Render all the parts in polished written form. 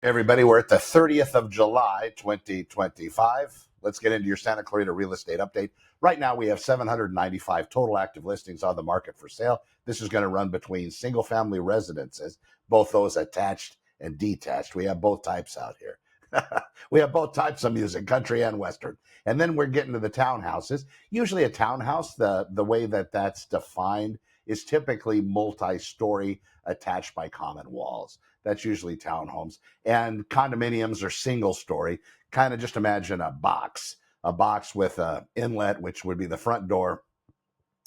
Everybody, we're at the 30th of July, 2025. Let's get into your Santa Clarita real estate update. Right now, we have 795 total active listings on the market for sale. This is going to run between single family residences, both those attached and detached. We have both types out here. We have both types of music, country and Western. And then we're getting to the townhouses. Usually a townhouse, the way that that's defined is typically multi-story attached by common walls. That's usually townhomes. And condominiums are single story. Kind of just imagine a box with an inlet, which would be the front door,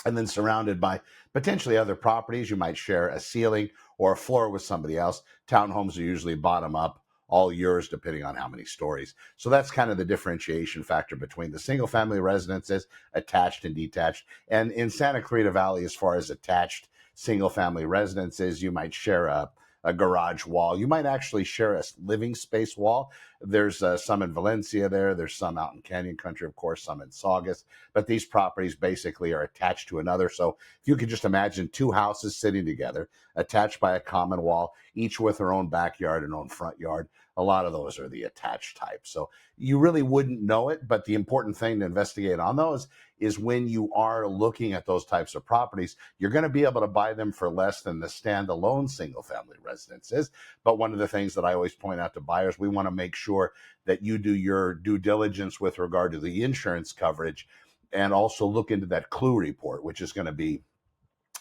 and then surrounded by potentially other properties. You might share a ceiling or a floor with somebody else. Townhomes are usually bottom up, all yours, depending on how many stories. So that's kind of the differentiation factor between the single family residences, attached and detached. And in Santa Clarita Valley, as far as attached single family residences, you might share a garage wall. You might actually share a living space wall. There's some in Valencia there. There's some out in Canyon Country, of course, some in Saugus. But these properties basically are attached to another. So if you could just imagine two houses sitting together, attached by a common wall, each with their own backyard and own front yard. A lot of those are the attached type. So you really wouldn't know it, but the important thing to investigate on those is when you are looking at those types of properties, you're going to be able to buy them for less than the standalone single family residences. But one of the things that I always point out to buyers, we want to make sure that you do your due diligence with regard to the insurance coverage, and also look into that clue report, which is going to be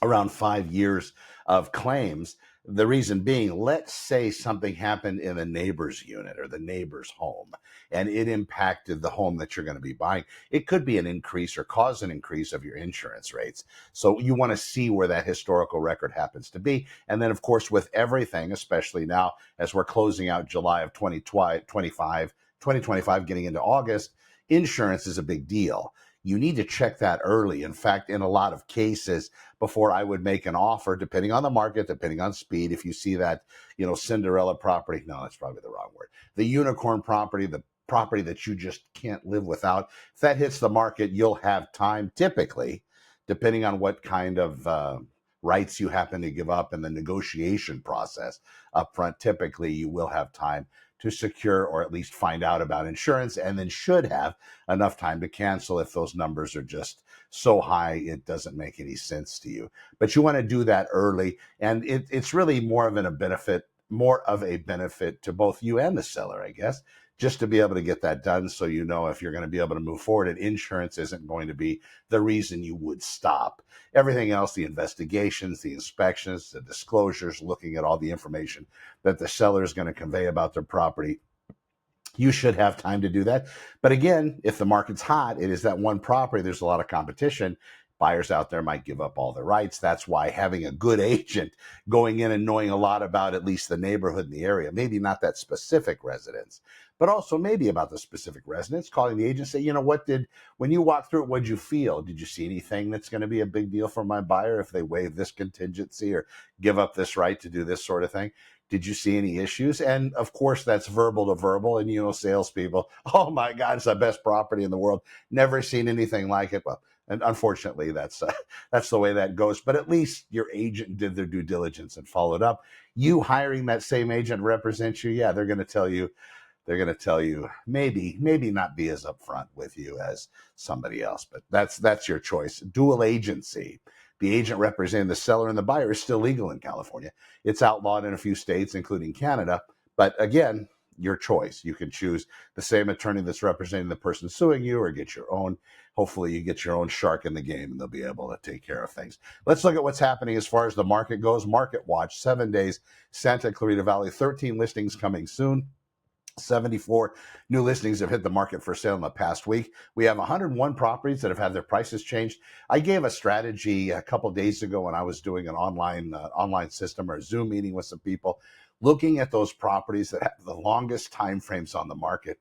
around 5 years of claims. The reason being, let's say something happened in a neighbor's unit or the neighbor's home, and it impacted the home that you're going to be buying. It could be an increase or cause an increase of your insurance rates. So you want to see where that historical record happens to be. And then, of course, with everything, especially now as we're closing out July of 2025, getting into August, insurance is a big deal. You need to check that early. In fact, in a lot of cases, before I would make an offer, depending on the market, depending on speed, if you see that, Cinderella property, no, that's probably the wrong word. The unicorn property, the property that you just can't live without, if that hits the market, you'll have time typically, depending on what kind of rights you happen to give up in the negotiation process up front. Typically, you will have time to secure or at least find out about insurance, and then should have enough time to cancel if those numbers are just so high it doesn't make any sense to you. But you want to do that early, and it's really more of a benefit to both you and the seller, I guess, just to be able to get that done, so you know if you're going to be able to move forward, and insurance isn't going to be the reason you would stop. Everything else, the investigations, the inspections, the disclosures, looking at all the information that the seller is going to convey about their property, you should have time to do that. But again, if the market's hot, it is that one property, there's a lot of competition. Buyers out there might give up all their rights. That's why having a good agent going in and knowing a lot about at least the neighborhood in the area, maybe not that specific residence, but also maybe about the specific residence, calling the agent, say, when you walk through it, what'd you feel? Did you see anything that's going to be a big deal for my buyer if they waive this contingency or give up this right to do this sort of thing? Did you see any issues? And of course, that's verbal to verbal. And salespeople, oh my God, it's the best property in the world. Never seen anything like it. Well, and unfortunately, that's the way that goes. But at least your agent did their due diligence and followed up. You hiring that same agent represents you. Yeah, they're going to tell you. They're going to tell you maybe not be as upfront with you as somebody else. But that's your choice. Dual agency. The agent representing the seller and the buyer is still legal in California. It's outlawed in a few states, including Canada. But again, your choice. You can choose the same attorney that's representing the person suing you, or get your own. Hopefully you get your own shark in the game, and they'll be able to take care of things. Let's look at what's happening as far as the market goes. Market Watch, 7 days, Santa Clarita Valley, 13 listings coming soon. 74 new listings have hit the market for sale in the past week. We have 101 properties that have had their prices changed. I gave a strategy a couple days ago when I was doing an online system or a Zoom meeting with some people, looking at those properties that have the longest time frames on the market,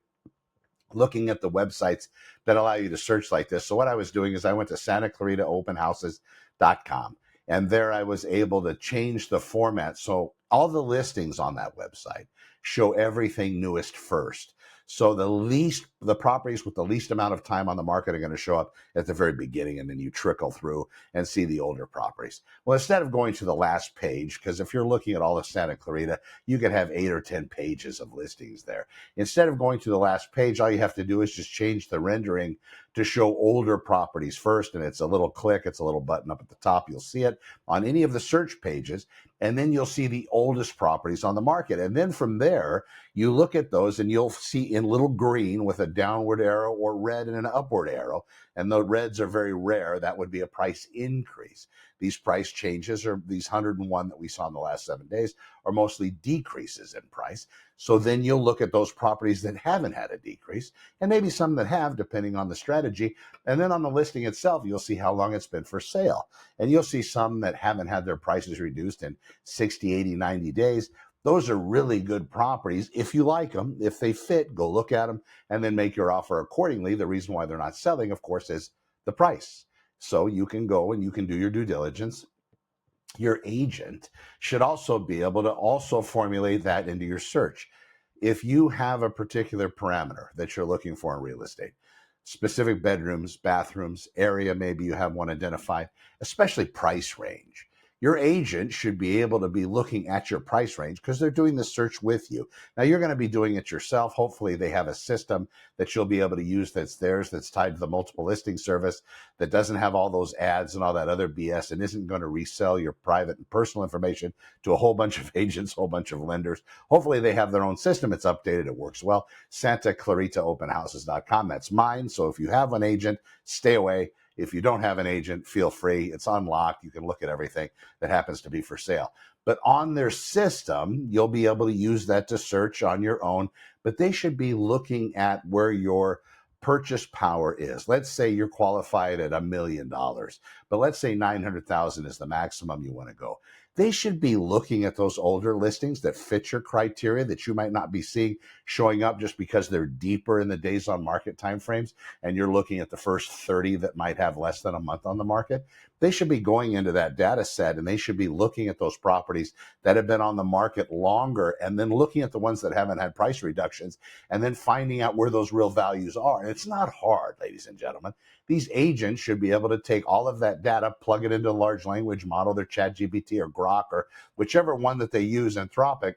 looking at the websites that allow you to search like this. So what I was doing is I went to santaclaritaopenhouses.com, and there I was able to change the format. So all the listings on that website show everything newest first. So the properties with the least amount of time on the market are going to show up at the very beginning, and then you trickle through and see the older properties. Well, instead of going to the last page, because if you're looking at all of Santa Clarita, you could have 8 or 10 pages of listings there. Instead of going to the last page, all you have to do is just change the rendering to show older properties first, and it's a little click, it's a little button up at the top. You'll see it on any of the search pages, and then you'll see the oldest properties on the market. And then from there, you look at those and you'll see in little green with a downward arrow or red and an upward arrow. And the reds are very rare. That would be a price increase. These price changes, or these 101 that we saw in the last 7 days, are mostly decreases in price. So then you'll look at those properties that haven't had a decrease, and maybe some that have, depending on the strategy. And then on the listing itself, you'll see how long it's been for sale. And you'll see some that haven't had their prices reduced in 60, 80, 90 days. Those are really good properties. If you like them, if they fit, go look at them and then make your offer accordingly. The reason why they're not selling, of course, is the price. So you can go and you can do your due diligence. Your agent should also be able to also formulate that into your search. If you have a particular parameter that you're looking for in real estate, specific bedrooms, bathrooms, area, maybe you have one identified, especially price range, your agent should be able to be looking at your price range because they're doing the search with you. Now, you're going to be doing it yourself. Hopefully, they have a system that you'll be able to use that's theirs, that's tied to the multiple listing service, that doesn't have all those ads and all that other BS, and isn't going to resell your private and personal information to a whole bunch of agents, a whole bunch of lenders. Hopefully, they have their own system. It's updated. It works well. SantaClaritaOpenHouses.com. That's mine. So if you have an agent, stay away. If you don't have an agent, feel free. It's unlocked. You can look at everything that happens to be for sale. But on their system, you'll be able to use that to search on your own. But they should be looking at where your purchase power is. Let's say you're qualified at $1 million, but let's say 900,000 is the maximum you want to go. They should be looking at those older listings that fit your criteria that you might not be seeing showing up just because they're deeper in the days on market timeframes, and you're looking at the first 30 that might have less than a month on the market. They should be going into that data set, and they should be looking at those properties that have been on the market longer, and then looking at the ones that haven't had price reductions, and then finding out where those real values are. And it's not hard, ladies and gentlemen. These agents should be able to take all of that data, plug it into a large language model, their ChatGPT or Grok or whichever one that they use, Anthropic,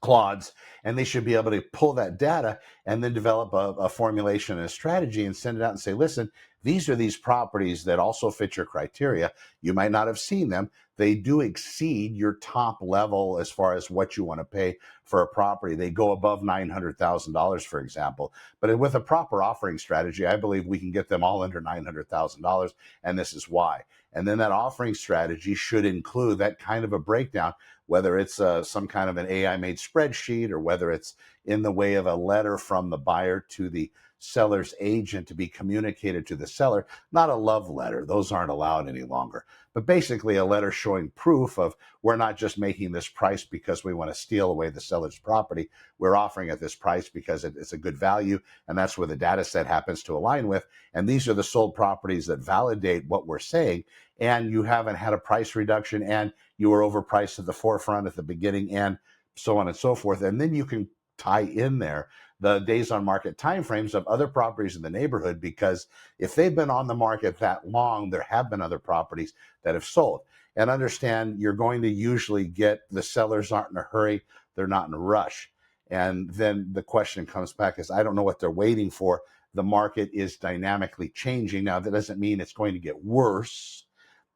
Claudes, and they should be able to pull that data and then develop a formulation and a strategy and send it out and say, listen, these are these properties that also fit your criteria. You might not have seen them. They do exceed your top level as far as what you want to pay for a property. They go above $900,000, for example. But with a proper offering strategy, I believe we can get them all under $900,000, and this is why. And then that offering strategy should include that kind of a breakdown, whether it's some kind of an AI-made spreadsheet or whether it's in the way of a letter from the buyer to the seller's agent to be communicated to the seller, not a love letter. Those aren't allowed any longer. But basically a letter showing proof of we're not just making this price because we want to steal away the seller's property. We're offering at this price because it's a good value, and that's where the data set happens to align with. And these are the sold properties that validate what we're saying, and you haven't had a price reduction, and you were overpriced at the forefront at the beginning, and so on and so forth. And then you can tie in there the days on market timeframes of other properties in the neighborhood, because if they've been on the market that long, there have been other properties that have sold. And understand, you're going to usually get the sellers aren't in a hurry, they're not in a rush. And then the question comes back is, I don't know what they're waiting for. The market is dynamically changing. Now, that doesn't mean it's going to get worse,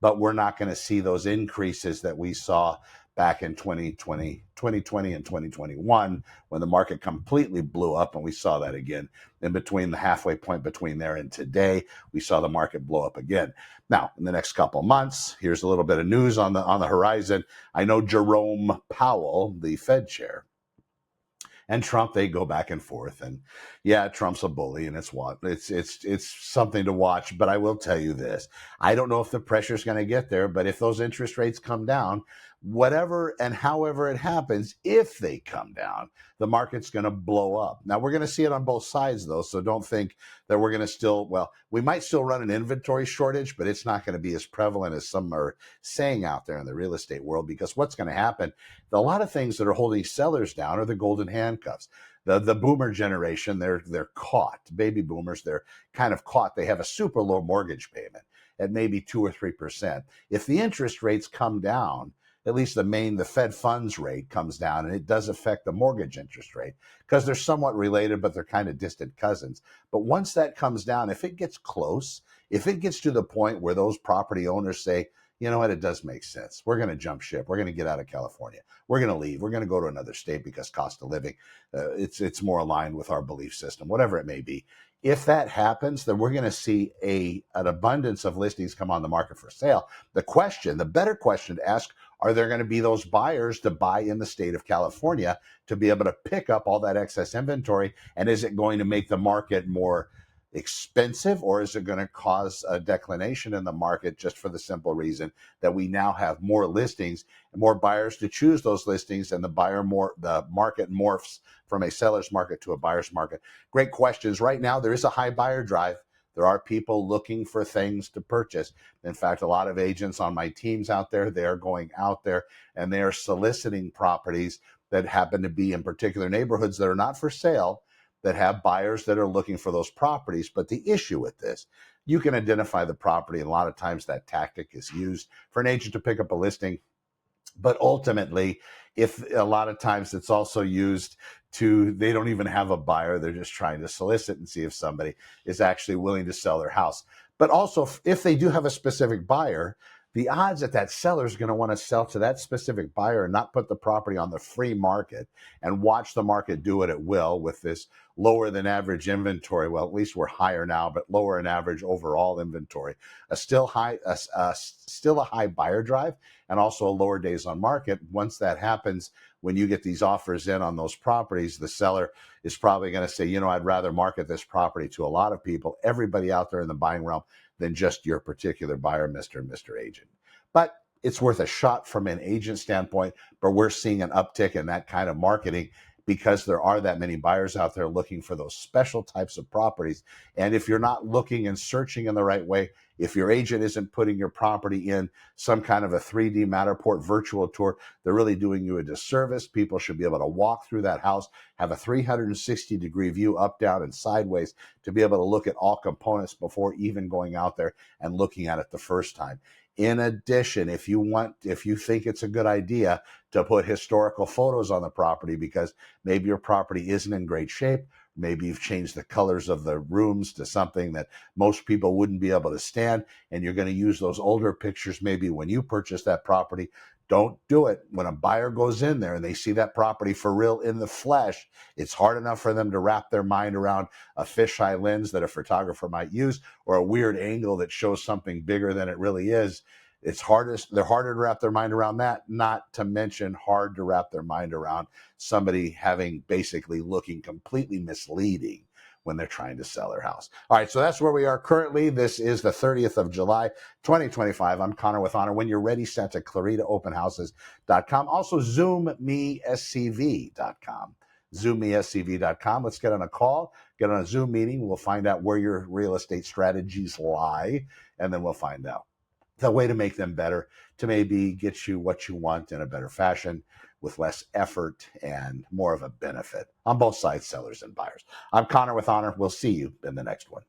but we're not going to see those increases that we saw back in 2020 and 2021 when the market completely blew up, and we saw that again in between the halfway point between there and today. We saw the market blow up again. Now, in the next couple of months, here's a little bit of news on the horizon. I know Jerome Powell, the Fed chair, and Trump, they go back and forth. And yeah, Trump's a bully, and it's something to watch. But I will tell you this: I don't know if the pressure is going to get there. But if those interest rates come down, whatever and however it happens, if they come down, the market's going to blow up. Now, we're going to see it on both sides, though, so don't think that we're going to still, well, we might still run an inventory shortage, but it's not going to be as prevalent as some are saying out there in the real estate world, because what's going to happen, a lot of things that are holding sellers down are the golden handcuffs. The boomer generation, they're caught. Baby boomers, they're kind of caught. They have a super low mortgage payment at maybe 2 or 3%. If the interest rates come down, at least the Fed funds rate comes down, and it does affect the mortgage interest rate because they're somewhat related, but they're kind of distant cousins. But once that comes down, if it gets close, if it gets to the point where those property owners say, you know what, it does make sense. We're going to jump ship. We're going to get out of California. We're going to leave. We're going to go to another state because cost of living, it's more aligned with our belief system, whatever it may be. If that happens, then we're going to see an abundance of listings come on the market for sale. The better question to ask, are there going to be those buyers to buy in the state of California to be able to pick up all that excess inventory? And is it going to make the market more expensive, or is it going to cause a declination in the market just for the simple reason that we now have more listings and more buyers to choose those listings, and the market morphs from a seller's market to a buyer's market? Great questions. Right now, there is a high buyer drive. There are people looking for things to purchase. In fact, a lot of agents on my teams out there, they are going out there and they are soliciting properties that happen to be in particular neighborhoods that are not for sale, that have buyers that are looking for those properties. But the issue with this, you can identify the property, and a lot of times that tactic is used for an agent to pick up a listing. But ultimately, if a lot of times it's also used they don't even have a buyer, they're just trying to solicit and see if somebody is actually willing to sell their house. But also, if they do have a specific buyer, the odds that seller is going to want to sell to that specific buyer and not put the property on the free market and watch the market do what it will with this lower than average inventory. Well, at least we're higher now, but lower than average overall inventory, still a high buyer drive, and also a lower days on market. Once that happens, when you get these offers in on those properties, the seller is probably going to say, you know, I'd rather market this property to a lot of people, everybody out there in the buying realm, than just your particular buyer, Mr. and Mr. Agent. But it's worth a shot from an agent standpoint, but we're seeing an uptick in that kind of marketing because there are that many buyers out there looking for those special types of properties. And if you're not looking and searching in the right way, if your agent isn't putting your property in some kind of a 3D Matterport virtual tour, they're really doing you a disservice. People should be able to walk through that house, have a 360-degree view up, down, and sideways to be able to look at all components before even going out there and looking at it the first time. In addition, if you think it's a good idea to put historical photos on the property because maybe your property isn't in great shape, maybe you've changed the colors of the rooms to something that most people wouldn't be able to stand, and you're going to use those older pictures maybe when you purchase that property, don't do it. When a buyer goes in there and they see that property for real in the flesh, it's hard enough for them to wrap their mind around a fisheye lens that a photographer might use, or a weird angle that shows something bigger than it really is. They're harder to wrap their mind around that, not to mention hard to wrap their mind around somebody having basically looking completely misleading when they're trying to sell their house. All right, so that's where we are currently. This is the 30th of July, 2025. I'm Connor with Honor. When you're ready, Santa Clarita openhouses.com. Also, ZoomMeSCV.com. ZoomMeSCV.com. Let's get on a call, get on a Zoom meeting. We'll find out where your real estate strategies lie, and then we'll find out the way to make them better, to maybe get you what you want in a better fashion with less effort and more of a benefit on both sides, sellers and buyers. I'm Connor with Honor. We'll see you in the next one.